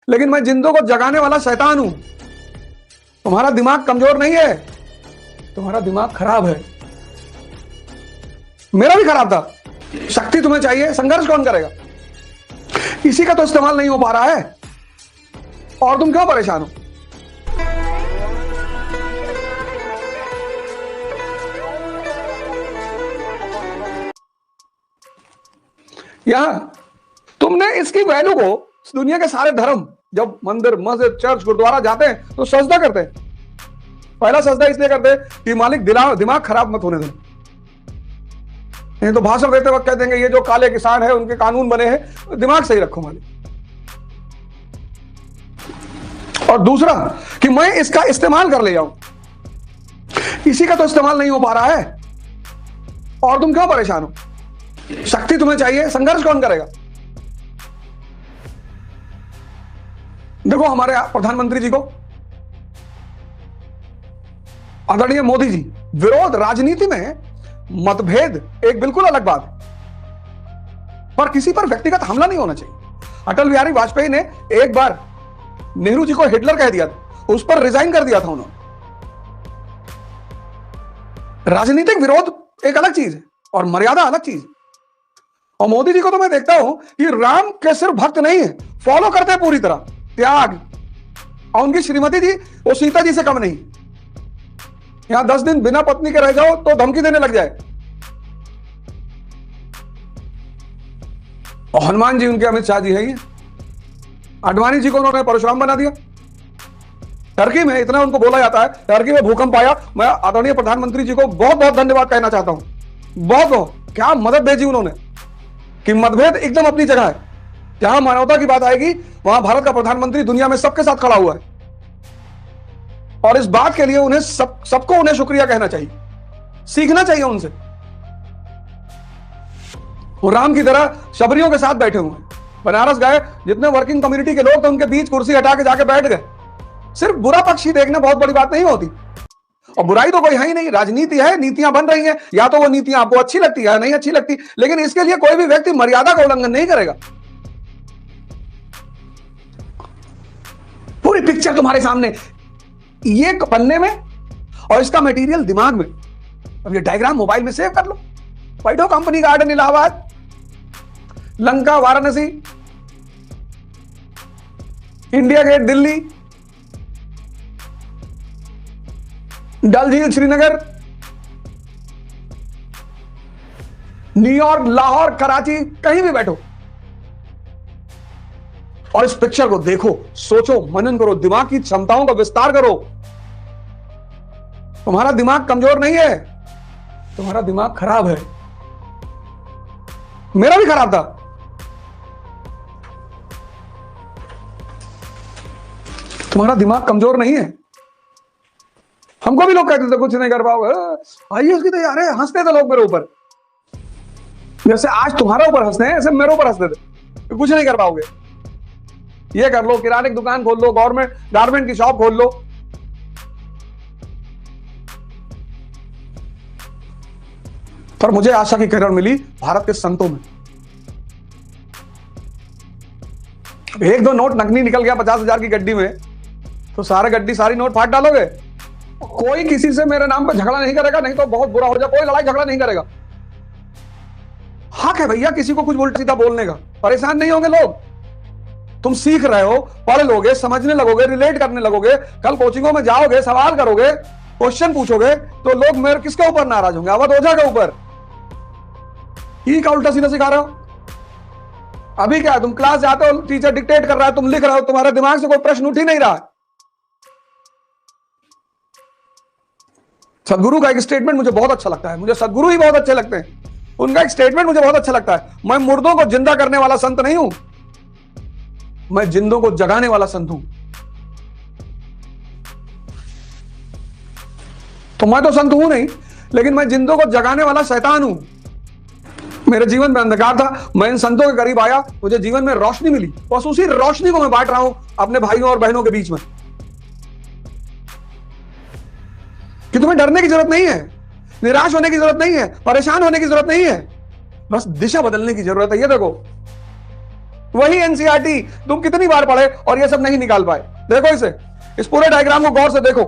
लेकिन मैं जिंदों को जगाने वाला शैतान हूं। तुम्हारा दिमाग कमजोर नहीं है, तुम्हारा दिमाग खराब है। मेरा भी खराब था। शक्ति तुम्हें चाहिए, संघर्ष कौन करेगा? इसी का तो इस्तेमाल नहीं हो पा रहा है और तुम क्यों परेशान हो? यहां तुमने इसकी वैल्यू को, दुनिया के सारे धर्म जब मंदिर, मस्जिद, चर्च, गुरुद्वारा जाते हैं तो सजदा करते हैं। पहला सजदा इसलिए करते हैं कि मालिक दिमाग खराब मत होने दें। नहीं तो भाषण देते वक्त कह देंगे ये जो काले किसान है उनके कानून बने हैं, दिमाग सही रखो मालिक। और दूसरा कि मैं इसका इस्तेमाल कर ले जाऊं, इसी का तो इस्तेमाल नहीं हो पा रहा है और तुम क्यों परेशान हो? शक्ति तुम्हें चाहिए, संघर्ष कौन करेगा? देखो हमारे प्रधानमंत्री जी को, आदरणीय मोदी जी, विरोध राजनीति में मतभेद एक बिल्कुल अलग बात है, पर किसी पर व्यक्तिगत हमला नहीं होना चाहिए। अटल बिहारी वाजपेयी ने एक बार नेहरू जी को हिटलर कह दिया था, उस पर रिजाइन कर दिया था उन्होंने। राजनीतिक विरोध एक अलग चीज है और मर्यादा अलग चीज है। और मोदी जी को तो मैं देखता हूं कि राम के सिर्फ भक्त नहीं है, फॉलो करते हैं पूरी तरह, त्याग। और उनकी श्रीमती जी वो सीता जी से कम नहीं। यहां 10 दिन बिना पत्नी के रह जाओ तो धमकी देने लग जाए। और हनुमान जी उनके अमित शाह जी है ही। आडवाणी जी को उन्होंने परशुराम बना दिया। टर्की में इतना उनको बोला जाता है, टर्की में भूकंप आया। मैं आदरणीय प्रधानमंत्री जी को बहुत बहुत धन्यवाद कहना चाहता हूं। बहुत बहुत क्या मदद भेजी उन्होंने कि मतभेद एकदम अपनी जगह है। जहां मानवता की बात आएगी वहां भारत का प्रधानमंत्री दुनिया में सबके साथ खड़ा हुआ है और इस बात के लिए उन्हें सबको उन्हें शुक्रिया कहना चाहिए, सीखना चाहिए उनसे। वो राम की तरह शबरियों के साथ बैठे हुए हैं। बनारस गए, जितने वर्किंग कम्युनिटी के लोग थे उनके बीच कुर्सी हटा के जाके बैठ गए। सिर्फ बुरा पक्ष ही देखना बहुत बड़ी बात नहीं होती। और बुराई तो कोई है ही नहीं, राजनीति है, नीतियां बन रही हैं। या तो वो नीतियां आपको अच्छी लगती है, नहीं अच्छी लगती, लेकिन इसके लिए कोई भी व्यक्ति मर्यादा का उल्लंघन नहीं करेगा। पूरी पिक्चर तुम्हारे सामने, ये पन्ने में और इसका मटेरियल दिमाग में। अब ये डायग्राम मोबाइल में सेव कर लो। बैठो company garden Allahabad, Lanka Varanasi, India Gate Delhi, Dal झील श्रीनगर, न्यूयॉर्क, लाहौर, कराची, कहीं भी बैठो और इस पिक्चर को देखो, सोचो, मनन करो, दिमाग की क्षमताओं का विस्तार करो। तुम्हारा दिमाग कमजोर नहीं है, तुम्हारा दिमाग खराब है। मेरा भी खराब था। तुम्हारा दिमाग कमजोर नहीं है। हमको भी लोग कहते थे कुछ नहीं कर पाओगे, आईएएस की तैयारी है, हंसते थे लोग मेरे ऊपर। जैसे आज तुम्हारे ऊपर हंसते हैं ऐसे मेरे ऊपर हंसते थे, कुछ नहीं कर पाओगे। ये कर लो, किराने की दुकान खोल लो, गवर्नमेंट गारमेंट की शॉप खोल लो। पर मुझे आशा की किरण मिली भारत के संतों में। एक दो नोट नकली निकल गया 50,000 की गड्डी में तो सारी नोट फाड़ डालोगे। कोई किसी से मेरे नाम पर झगड़ा नहीं करेगा, नहीं तो बहुत बुरा हो जाए। कोई लड़ाई झगड़ा नहीं करेगा। हक है भैया किसी को कुछ उल्टा सीधा बोलने का, परेशान नहीं होंगे लोग। तुम सीख रहे हो, पढ़ लोगे, समझने लगोगे, रिलेट करने लगोगे। कल कोचिंगों में जाओगे, सवाल करोगे, क्वेश्चन पूछोगे तो लोग मेरे किसके ऊपर नाराज होंगे? अवध ओझा के ऊपर। ये क्या उल्टा सीधा सिखा रहे हो? अभी क्या तुम क्लास जाते हो, टीचर डिक्टेट कर रहा है, तुम लिख रहे हो, तुम्हारे दिमाग से कोई प्रश्न उठ ही नहीं रहा है। सदगुरु का एक स्टेटमेंट मुझे बहुत अच्छा लगता है। मुझे सदगुरु ही बहुत अच्छे लगते हैं। उनका एक स्टेटमेंट मुझे बहुत अच्छा लगता है, मैं मुर्दों को जिंदा करने वाला संत नहीं हूं, मैं जिंदों को जगाने वाला संत हूं। तो मैं तो संत हूं नहीं, लेकिन मैं जिंदों को जगाने वाला शैतान हूं। मेरे जीवन में अंधकार था, मैं इन संतों के करीब आया, मुझे जीवन में रोशनी मिली। बस उसी रोशनी को मैं बांट रहा हूं अपने भाइयों और बहनों के बीच में कि तुम्हें डरने की जरूरत नहीं है, निराश होने की जरूरत नहीं है, परेशान होने की जरूरत नहीं है, बस दिशा बदलने की जरूरत है। ये देखो, वही एनसीईआरटी तुम कितनी बार पढ़े और ये सब नहीं निकाल पाए। देखो इसे, इस पूरे डायग्राम को गौर से देखो।